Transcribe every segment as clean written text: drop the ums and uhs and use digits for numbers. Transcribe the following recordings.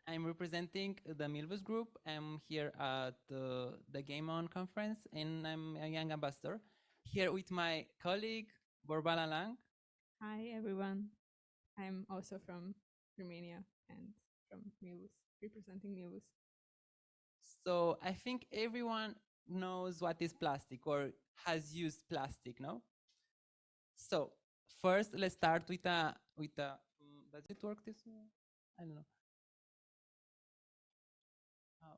I'm representing the Milvus group. I'm here at the Game On conference, and I'm a young ambassador here with my colleague Borbála Láng. Hi everyone, I'm also from Romania and from Milvus, representing Milvus. So I think everyone knows what is plastic or has used plastic, no? So first, let's start with a does it work this way? I don't know. How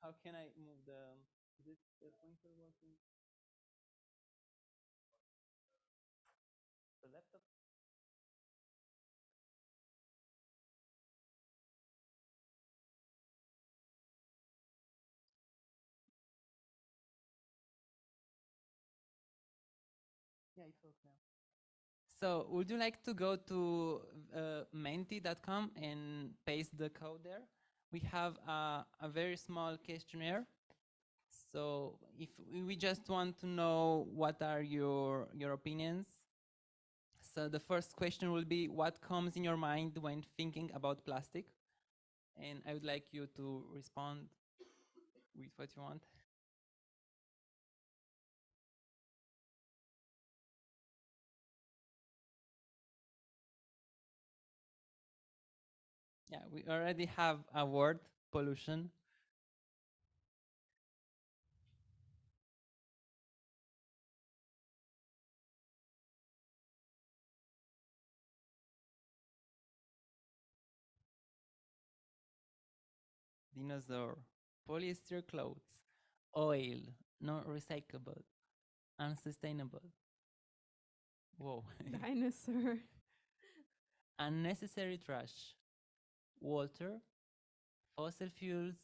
how can I move is it the pointer working? The laptop? Yeah, it works now. So would you like to go to menti.com and paste the code there? We have a very small questionnaire. So if we just want to know what are your opinions. So the first question will be, what comes in your mind when thinking about plastic? And I would like you to respond with what you want. Yeah, we already have a word, pollution. Dinosaur, polyester clothes, oil, not recyclable, unsustainable. Whoa. Dinosaur. Unnecessary trash, water, fossil fuels,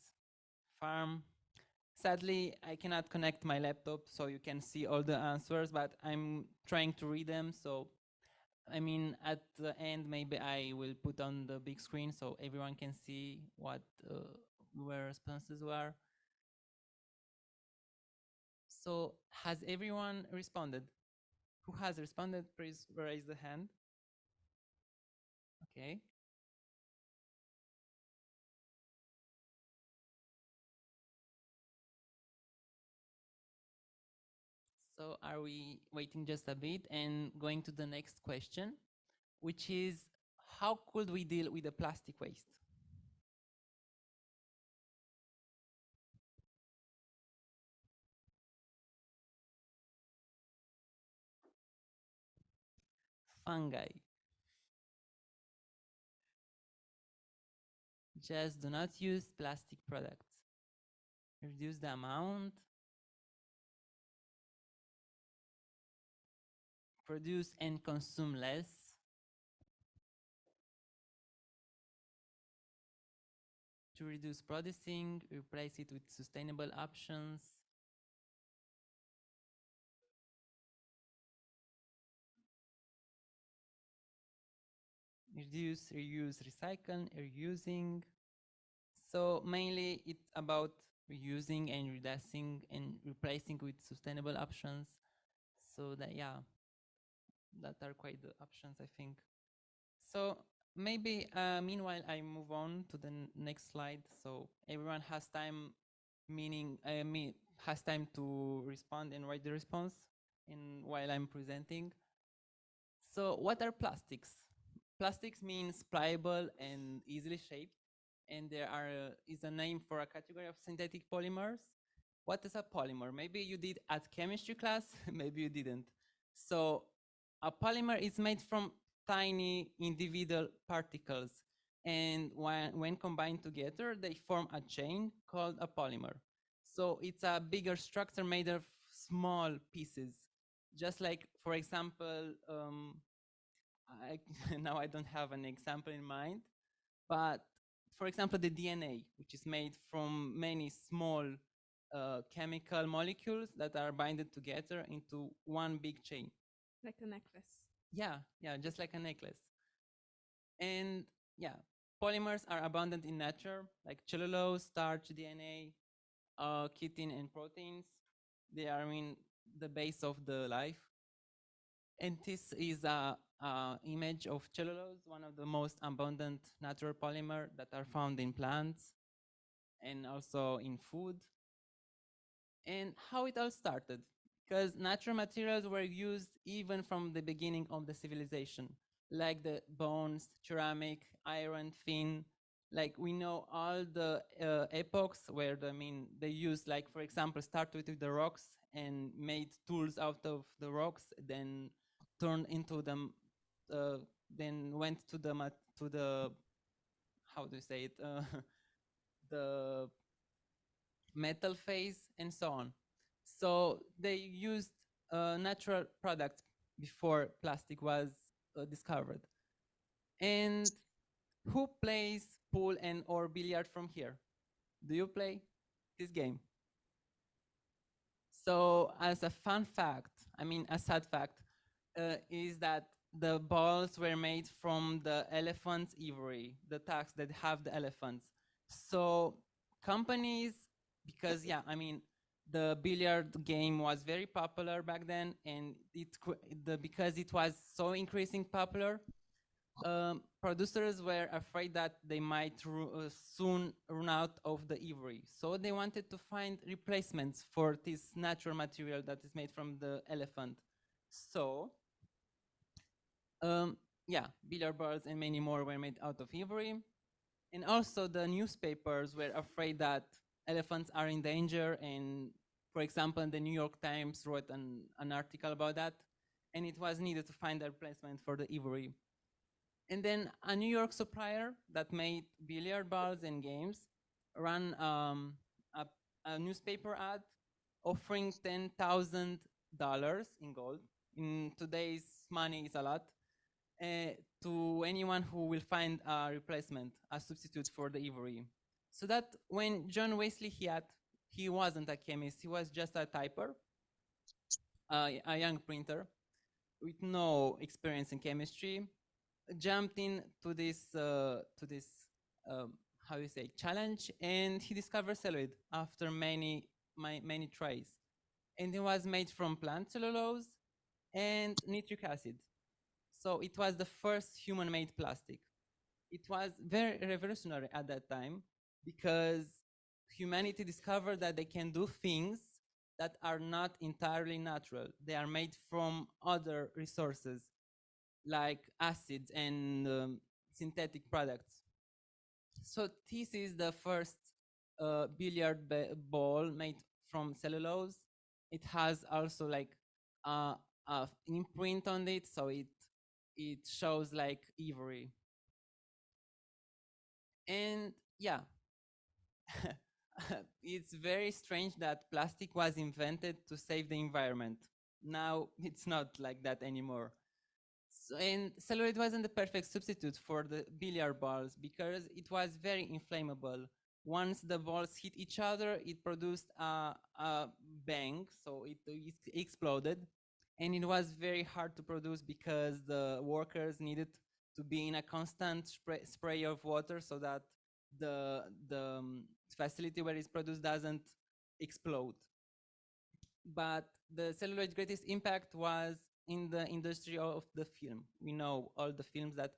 farm. Sadly, I cannot connect my laptop so you can see all the answers, but I'm trying to read them. So, I mean, at the end, maybe I will put on the big screen so everyone can see what where responses were. So, has everyone responded? Who has responded? Please raise the hand. Okay. So are we waiting just a bit and going to the next question, which is, how could we deal with the plastic waste? Fungi. Just do not use plastic products. Reduce the amount. Produce and consume less. To reduce producing, replace it with sustainable options. Reduce, reuse, recycle, reusing. So mainly it's about reusing and reducing and replacing with sustainable options. So that, yeah, that are quite the options, I think. So maybe meanwhile I move on to the next slide, so everyone has time, meaning has time to respond and write the response in while I'm presenting. So what are plastics? Plastics means pliable and easily shaped, and there is a name for a category of synthetic polymers. What is a polymer? Maybe you did at chemistry class, maybe you didn't. So a polymer is made from tiny individual particles, and when combined together, they form a chain called a polymer. So it's a bigger structure made of small pieces, just like, for example, now I don't have an example in mind, but for example, the DNA, which is made from many small chemical molecules that are binded together into one big chain. Like a necklace. Yeah, just like a necklace. And yeah, polymers are abundant in nature, like cellulose, starch, DNA, chitin, and proteins. They are, I mean, the base of the life. And this is image of cellulose, one of the most abundant natural polymer that are found in plants and also in food. And how it all started, because natural materials were used even from the beginning of the civilization, like the bones, ceramic, iron, tin. Like we know all the epochs where they used, like for example, started with the rocks and made tools out of the rocks, then turned into them, then went to the how do you say it, the metal phase and so on. So they used natural products before plastic was discovered. And who plays pool and or billiard from here? Do you play this game? So as a fun fact, a sad fact, is that the balls were made from the elephant's ivory, the tusk that have the elephants. So companies, because the billiard game was very popular back then, and because it was so increasing popular, producers were afraid that they might soon run out of the ivory. So they wanted to find replacements for this natural material that is made from the elephant. So, billiard balls and many more were made out of ivory. And also the newspapers were afraid that elephants are in danger. And for example, the New York Times wrote an article about that. And it was needed to find a replacement for the ivory. And then a New York supplier that made billiard balls and games ran a newspaper ad offering $10,000 in gold. In today's money, is a lot. To anyone who will find a replacement, a substitute for the ivory. So that when John Wesley he wasn't a chemist, he was just a typer, a young printer with no experience in chemistry, jumped into this how you say challenge, and he discovered celluloid after many tries, and it was made from plant cellulose and nitric acid. So it was the first human-made plastic. It was very revolutionary at that time because humanity discovered that they can do things that are not entirely natural. They are made from other resources like acids and synthetic products. So this is the first billiard ball made from cellulose. It has also like an imprint on it, so it shows like ivory. And yeah, it's very strange that plastic was invented to save the environment. Now it's not like that anymore. So, and celluloid wasn't the perfect substitute for the billiard balls because it was very inflammable. Once the balls hit each other, it produced a bang, so it exploded. And it was very hard to produce because the workers needed to be in a constant spray of water so that the facility where it's produced doesn't explode. But the celluloid's greatest impact was in the industry of the film. We know all the films that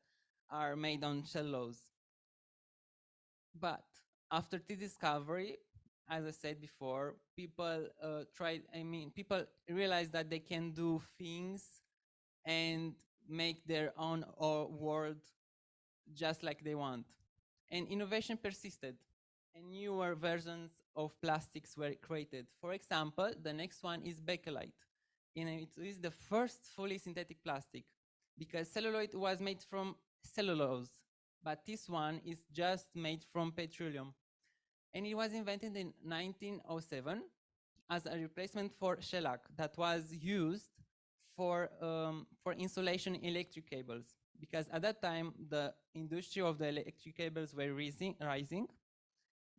are made on cellulose. But after the discovery, as I said before, people people realized that they can do things and make their own world just like they want. And innovation persisted, and newer versions of plastics were created. For example, the next one is bakelite. And it is the first fully synthetic plastic because celluloid was made from cellulose, but this one is just made from petroleum. And it was invented in 1907 as a replacement for shellac that was used for insulation electric cables, because at that time the industry of the electric cables were rising.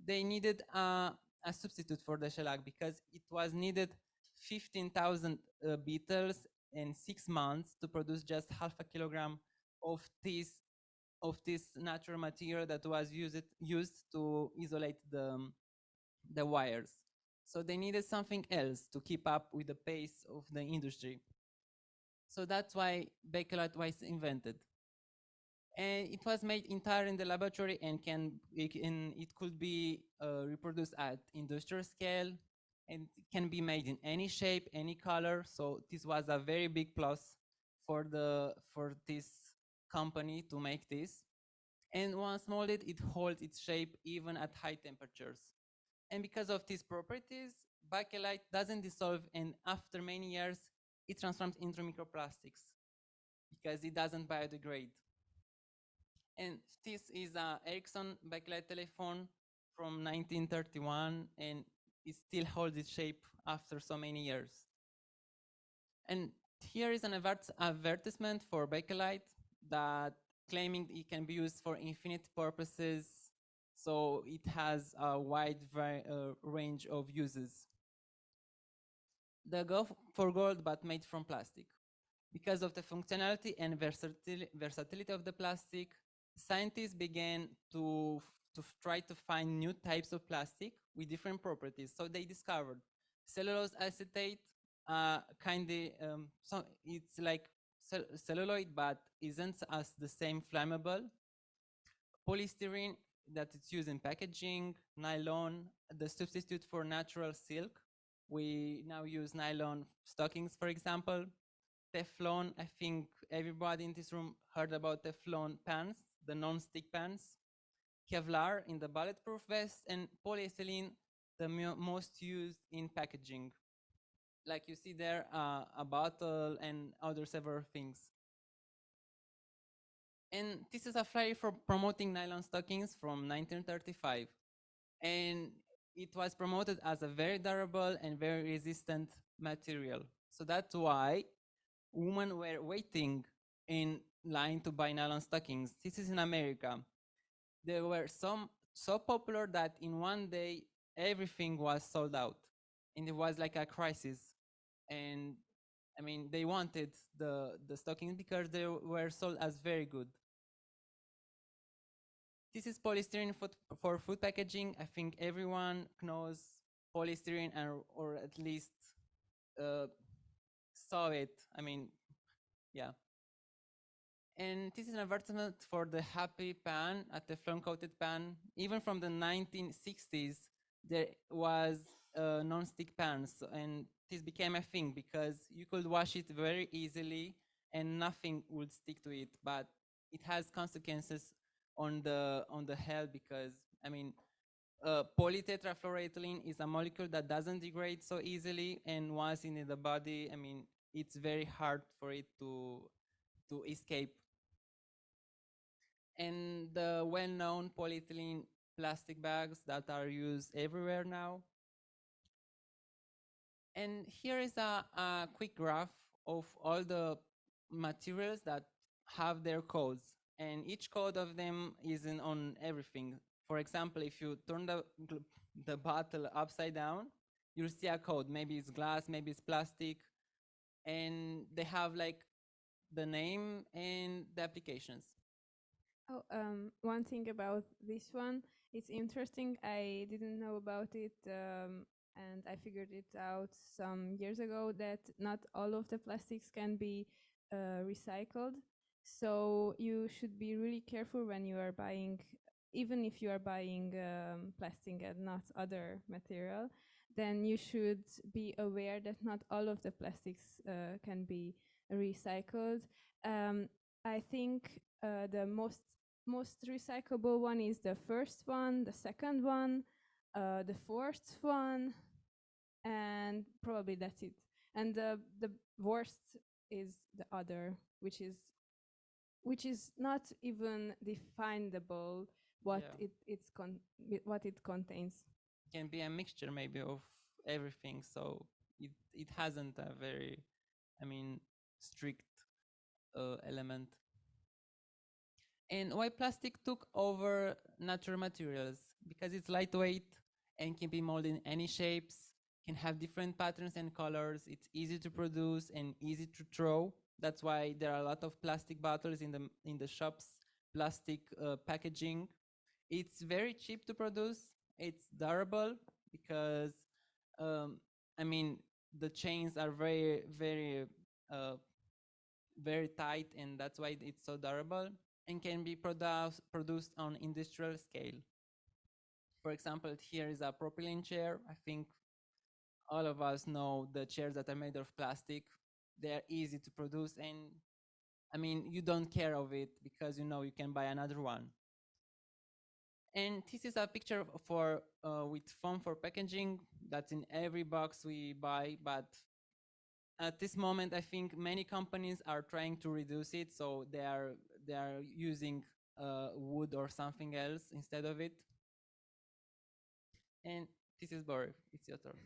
They needed a substitute for the shellac because it was needed 15,000 beetles in 6 months to produce just half a kilogram of this natural material that was used to isolate the wires. So they needed something else to keep up with the pace of the industry. So that's why bakelite was invented. And it was made entirely in the laboratory and it could be reproduced at industrial scale, and it can be made in any shape, any color. So this was a very big plus for this company to make this. And once molded, it holds its shape even at high temperatures. And because of these properties, bakelite doesn't dissolve, and after many years, it transforms into microplastics because it doesn't biodegrade. And this is a Ericsson bakelite telephone from 1931, and it still holds its shape after so many years. And here is an advertisement for bakelite that claiming it can be used for infinite purposes. So it has a wide range of uses. They go for gold, but made from plastic. Because of the functionality and versatility of the plastic, scientists began to try to find new types of plastic with different properties. So they discovered cellulose acetate, so it's like celluloid, but isn't as the same flammable. Polystyrene that it's used in packaging, nylon, the substitute for natural silk. We now use nylon stockings, for example. Teflon, I think everybody in this room heard about Teflon pans, the non-stick pans. Kevlar in the bulletproof vest, and polyethylene, the most used in packaging. Like you see there, a bottle and other several things. And this is a flyer for promoting nylon stockings from 1935. And it was promoted as a very durable and very resistant material. So that's why women were waiting in line to buy nylon stockings. This is in America. They were so popular that in one day everything was sold out, and it was like a crisis. And I mean, they wanted the stockings because they were sold as very good. This is polystyrene for food packaging. I think everyone knows polystyrene, or at least uh, saw it. I mean, yeah. And this is an advertisement for the Happy Pan, a Teflon-coated pan. Even from the 1960s, there was non-stick pans, and this became a thing because you could wash it very easily and nothing would stick to it. But it has consequences on the health because, I mean, polytetrafluoroethylene is a molecule that doesn't degrade so easily, and once in the body, I mean, it's very hard for it to escape. And the well-known polyethylene plastic bags that are used everywhere now. And here is a quick graph of all the materials that have their codes, and each code of them is on everything. For example, if you turn the bottle upside down, you'll see a code. Maybe it's glass, maybe it's plastic, and they have like the name and the applications. Oh, one thing about this one, it's interesting. I didn't know about it, and I figured it out some years ago that not all of the plastics can be recycled. So you should be really careful when you are buying, even if you are buying plastic and not other material, then you should be aware that not all of the plastics can be recycled. I think the most recyclable one is the first one, the second one, the fourth one, and probably that's it. And the worst is the other, which is not even definable what what it contains. Can be a mixture maybe of everything, so it hasn't a very, I mean, strict element. And why plastic took over natural materials? Because it's lightweight and can be molded in any shapes, can have different patterns and colors. It's easy to produce and easy to throw. That's why there are a lot of plastic bottles in the shops, plastic packaging. It's very cheap to produce. It's durable because, I mean, the chains are very, very very tight, and that's why it's so durable and can be produced on industrial scale. For example, here is a propylene chair. I think all of us know the chairs that are made of plastic. They're easy to produce, and I mean, you don't care of it because you know you can buy another one. And this is a picture for with foam for packaging that's in every box we buy. But at this moment, I think many companies are trying to reduce it, so they are using wood or something else instead of it. And this is Boris. It's your turn.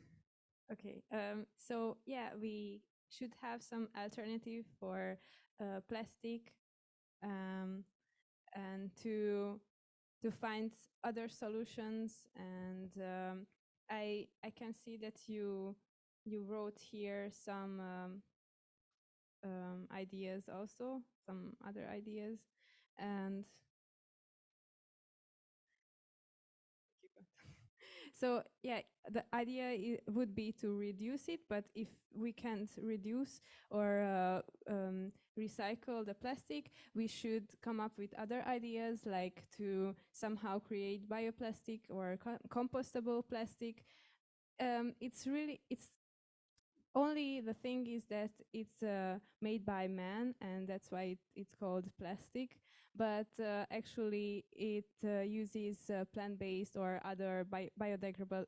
Okay. So yeah, we should have some alternative for plastic, and to find other solutions. And I can see that you wrote here some ideas, also some other ideas, and so yeah, the idea would be to reduce it, but if we can't reduce or recycle the plastic, we should come up with other ideas, like to somehow create bioplastic or compostable plastic. It's only the thing is that it's made by man, and that's why it's called plastic. But actually, it uses plant-based or other biodegradable,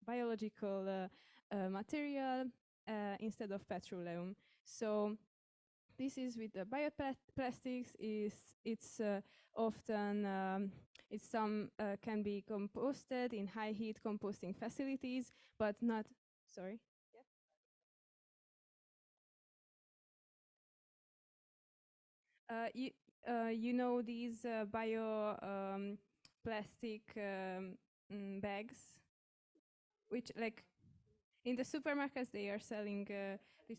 biological material instead of petroleum. So this is with the bioplastics. It's often it's some can be composted in high heat composting facilities, but not. Sorry. You you know these bio plastic bags, which like in the supermarkets they are selling this.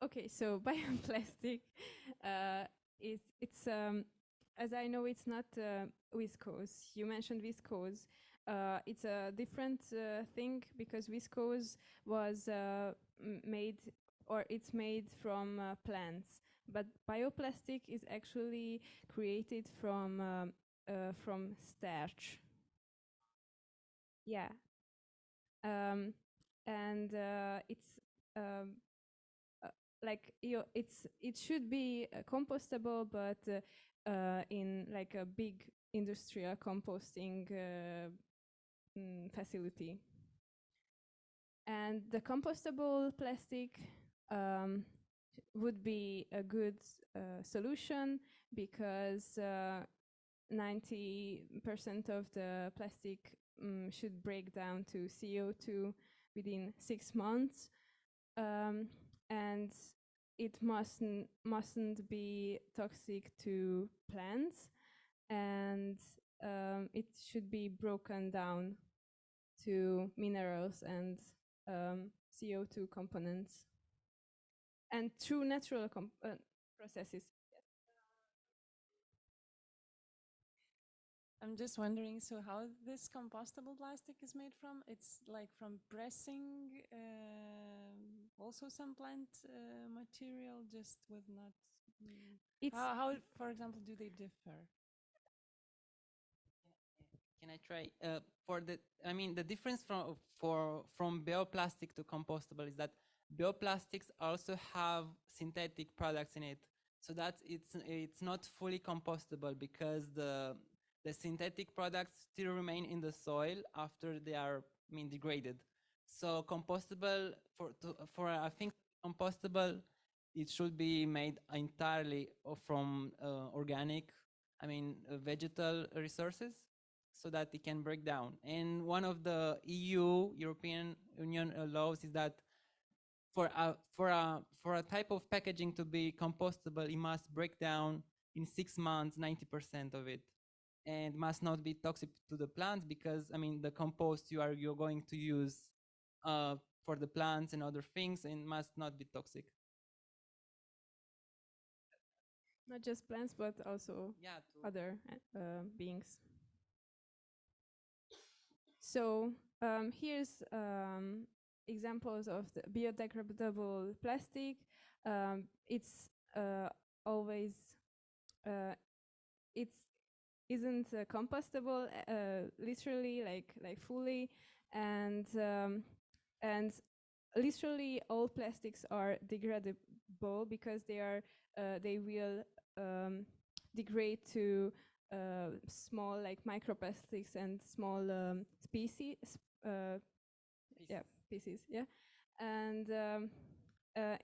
Okay, so bioplastic is it's as I know, it's not viscose. You mentioned viscose. It's a different thing, because viscose was made, or it's made from plants, but bioplastic is actually created from starch. Yeah, and it's um, like it should be compostable, but in like a big industrial composting facility. And the compostable plastic would be a good solution, because 90% of the plastic should break down to CO2 within 6 months. And it mustn't be toxic to plants, and it should be broken down to minerals and CO2 components, and through natural processes. I'm just wondering, so how this compostable plastic is made from? It's like from pressing, also some plant material, just with not. How, for example, do they differ? Can I try? I mean, the difference from bioplastic to compostable is that bioplastics also have synthetic products in it, so that it's not fully compostable, because the synthetic products still remain in the soil after they are, I mean, degraded. So compostable for I think compostable, it should be made entirely from organic, I mean, vegetal resources, so that it can break down. And one of the European Union laws is that for a type of packaging to be compostable, it must break down in 6 months 90% of it, and must not be toxic to the plants, because I mean the compost you're going to use for the plants and other things, and must not be toxic. Not just plants, but also Yeah, other beings. So here's examples of the biodegradable plastic. It's always it's isn't compostable literally, like fully, and literally all plastics are degradable because they will degrade to small, like microplastics and small species. Yeah, pieces. Yeah, and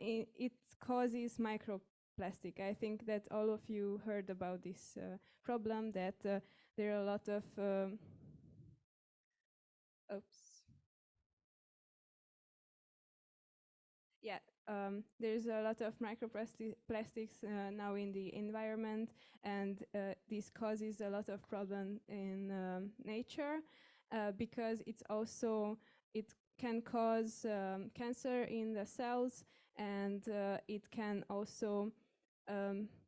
it causes microplastic. I think that all of you heard about this problem, that there are a lot of yeah, there's a lot of microplastics now in the environment, and this causes a lot of problem in nature because it can cause cancer in the cells, and it can also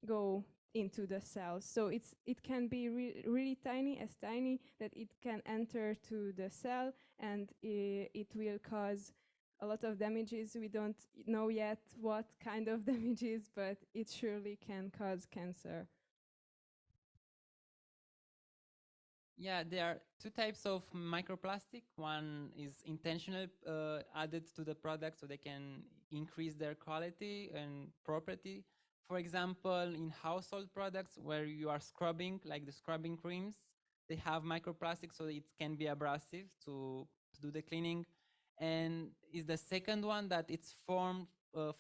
go into the cells. So it can be really tiny, as tiny that it can enter to the cell, and it will cause a lot of damages. We don't know yet what kind of damages, but it surely can cause cancer. Yeah, there are two types of microplastic. One is intentional, added to the product so they can increase their quality and property. For example, in household products where you are scrubbing, like the scrubbing creams, they have microplastic so it can be abrasive to do the cleaning. And is the second one that it's formed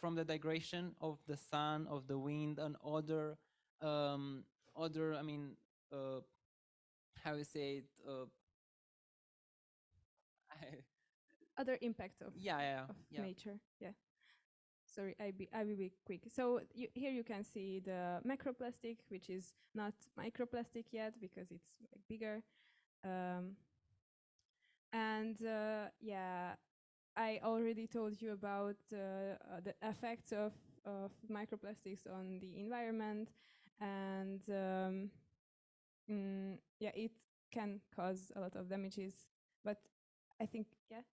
from the degradation of the sun, of the wind, and other, I mean, how you say it, Other impact of nature. Yeah. Sorry, I will be quick. So here you can see the macroplastic, which is not microplastic yet because it's like bigger. And yeah, I already told you about the effects of microplastics on the environment, and yeah, it can cause a lot of damages. But I think, yeah.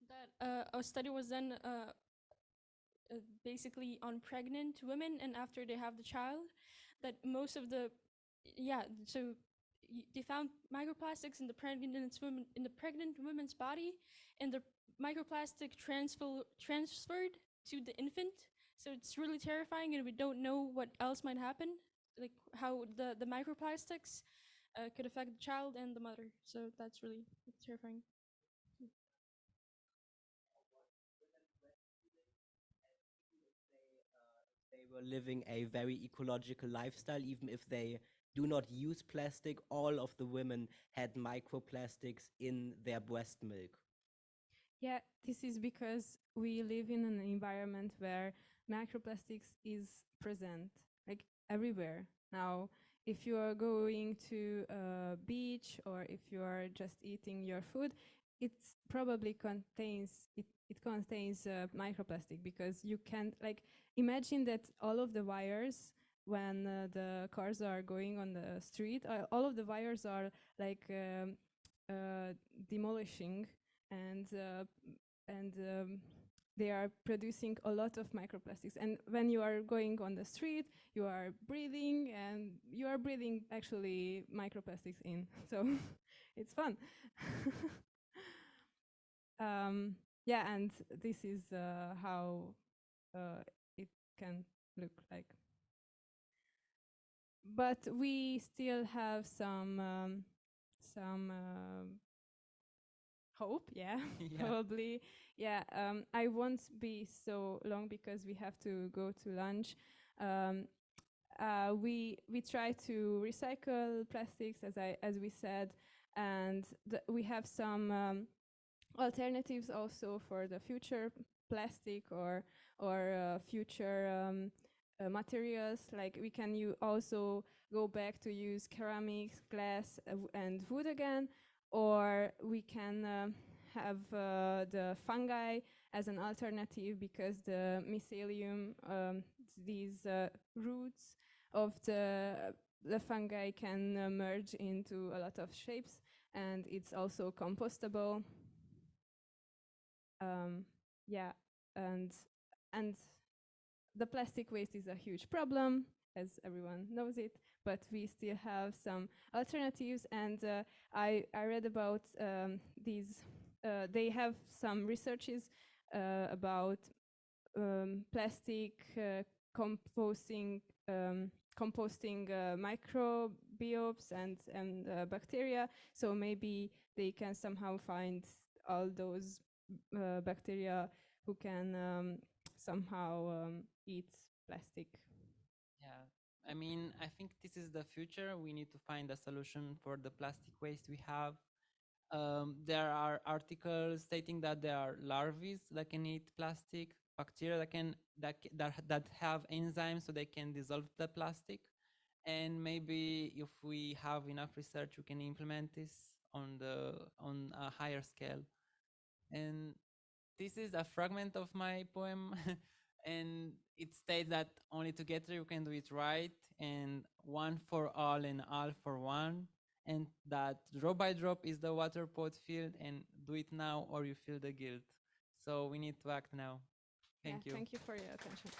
That a study was done basically on pregnant women, and after they have the child, that most of the so they found microplastics in the pregnant woman's body, and the microplastic transferred to the infant. So it's really terrifying, and we don't know what else might happen, like how the microplastics could affect the child and the mother. So that's really terrifying. They were living a very ecological lifestyle, even if they do not use plastic. All of the women had microplastics in their breast milk. Yeah, this is because we live in an environment where microplastics is present, like everywhere. Now, if you are going to a beach or if you are just eating your food, it probably contains microplastic, because you can't, like, imagine that all of the wires, when the cars are going on the street, all of the wires are like demolishing, and they are producing a lot of microplastics. And when you are going on the street, you are breathing, and you are breathing actually microplastics in. So it's fun. Yeah, and this is how it can look like. but we still have some hope. Yeah, Yeah. probably. Yeah, I won't be so long because we have to go to lunch. Um, we try to recycle plastics, as we said, and we have some alternatives also for the future plastic or future materials. Like we can also go back to use ceramics, glass, and wood again, or we can have the fungi as an alternative because the mycelium, these roots of the fungi can merge into a lot of shapes, and it's also compostable. Yeah, and and the plastic waste is a huge problem, as everyone knows it. But we still have some alternatives, and I read about these. They have some researches about plastic composting. Composting microbiomes and bacteria, so maybe they can somehow find all those bacteria who can somehow eat plastic. Yeah. I mean, I think this is the future. We need to find a solution for the plastic waste we have. There are articles stating that there are larvae that can eat plastic, bacteria that have enzymes so they can dissolve the plastic. And maybe if we have enough research, we can implement this on a higher scale. And this is a fragment of my poem. And it states that only together you can do it right, and one for all and all for one, and that drop by drop is the water pot filled, and do it now or you feel the guilt. So we need to act now. Thank Yeah, you. thank you for your attention.